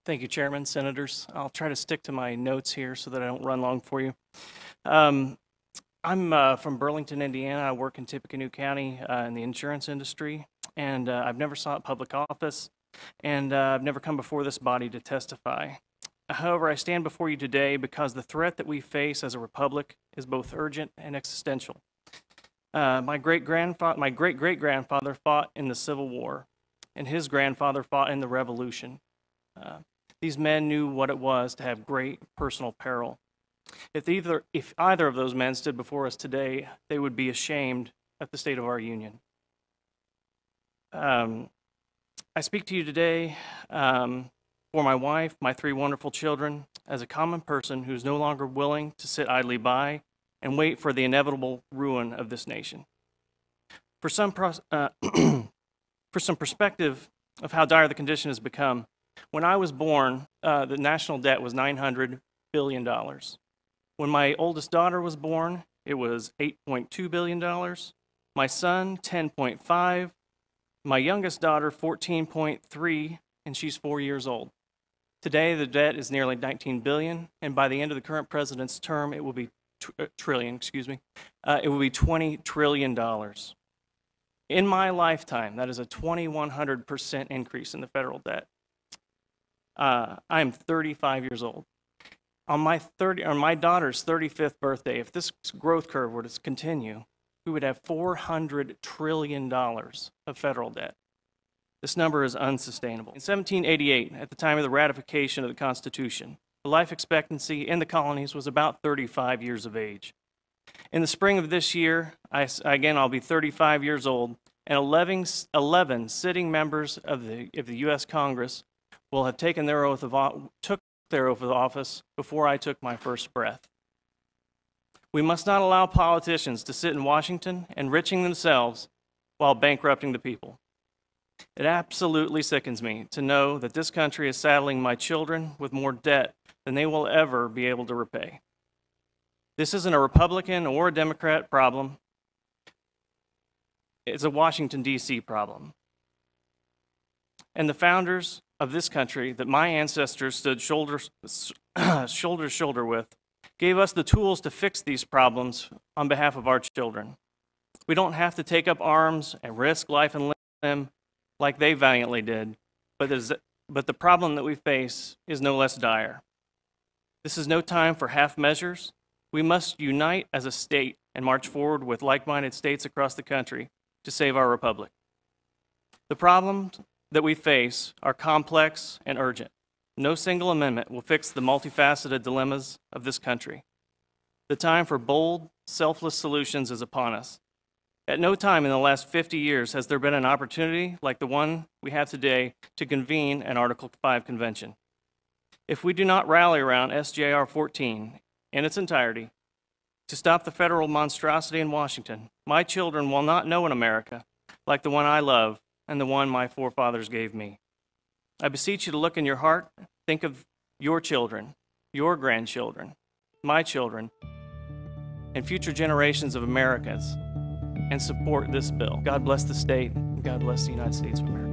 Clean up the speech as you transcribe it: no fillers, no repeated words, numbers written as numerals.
Thank you, Chairman, Senators. I'll try to stick to my notes here so that I don't run long for you. I'm from Burlington, Indiana. I work in Tippecanoe County in the insurance industry, and I've never sought public office, and I've never come before this body to testify. However, I stand before you today because the threat that we face as a republic is both urgent and existential. My great-great-grandfather fought in the Civil War, and his grandfather fought in the Revolution. These men knew what it was to have great personal peril. If either of those men stood before us today, they would be ashamed at the state of our union. I speak to you today for my wife, my 3 wonderful children, as a common person who's no longer willing to sit idly by and wait for the inevitable ruin of this nation. For some perspective of how dire the condition has become, when I was born, the national debt was $900 billion. When my oldest daughter was born, it was $8.2 billion. My son, $10.5. My youngest daughter, $14.3, and she's 4 years old. Today, the debt is nearly $19 billion, and by the end of the current president's term, it will be it will be $20 trillion. In my lifetime, that is a 2,100% increase in the federal debt. I am 35 years old. On my daughter's 35th birthday, if this growth curve were to continue, we would have $400 trillion of federal debt. This number is unsustainable. In 1788, at the time of the ratification of the Constitution, the life expectancy in the colonies was about 35 years of age. In the spring of this year, I'll be 35 years old, and 11 sitting members of the U.S. Congress will have took their oath of office before I took my first breath. We must not allow politicians to sit in Washington enriching themselves while bankrupting the people. It absolutely sickens me to know that this country is saddling my children with more debt than they will ever be able to repay. This isn't a Republican or a Democrat problem. It's a Washington, D.C. problem. And the founders of this country that my ancestors stood shoulder to shoulder with gave us the tools to fix these problems on behalf of our children. We don't have to take up arms and risk life and limb like they valiantly did, but the problem that we face is no less dire. This is no time for half measures. We must unite as a state and march forward with like-minded states across the country to save our republic. The problems that we face are complex and urgent. No single amendment will fix the multifaceted dilemmas of this country. The time for bold, selfless solutions is upon us. At no time in the last 50 years has there been an opportunity like the one we have today to convene an Article 5 convention. If we do not rally around SJR 14 in its entirety to stop the federal monstrosity in Washington, my children will not know an America like the one I love and the one my forefathers gave me. I beseech you to look in your heart, think of your children, your grandchildren, my children, and future generations of Americans, and support this bill. God bless the state, and God bless the United States of America.